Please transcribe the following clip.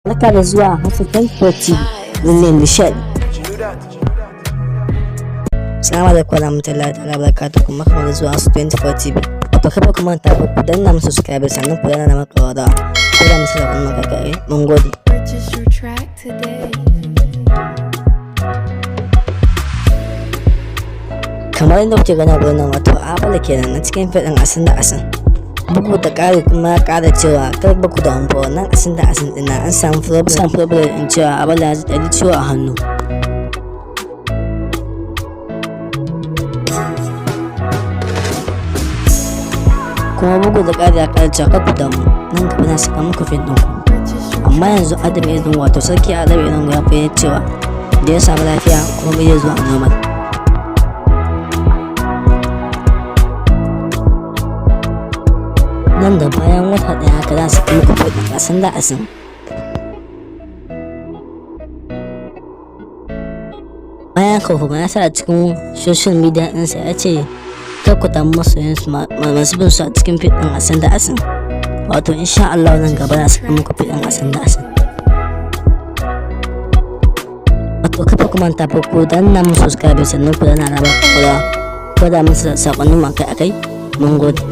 Barka da zuwa African TV mai nishadi. Assalamu alaikum warahmatullahi ta'ala barakatuh, kuma kamar zuwa African TV. Wato kafa kuma ta ku danna musu subscribe sannan ku danna maka wada. Ko da musu da wannan kakare. Mun gode. Kamar yadda kuke gani a gurin nan, wato Abala kenan na cikin fadin asin da asin. Bugu da ƙari kuma ya ƙara cewa kar ba ku da hanfa wannan asin da asin ɗin an samu problem in cewa Abala ya ji ciwo a hannu. Kuma bugu da ƙari ya ƙara cewa kar ku damu, nan gaba na saka muku fin ɗinku. Amma yanzu Adam Ezin, wato sarki Adam Ezin, ya fahimci cewa da ya samu lafiya kuma bai zuwa normal. Nan da bayan wata ɗaya haka za su kai muku kuɗi asin da asin. Bayan kuma ya sa a cikin social media ɗinsa ya ce kar ku damu masoyansu masu bin su a cikin fiɗin asin da asin. Wato insha Allah nan gaba za su kai muku fiɗin asin da asin. Wato kafa kuma ta farko danna musu subscribe sannan ku danna raba ko da musu saƙonnin mu akai-akai. Mun gode.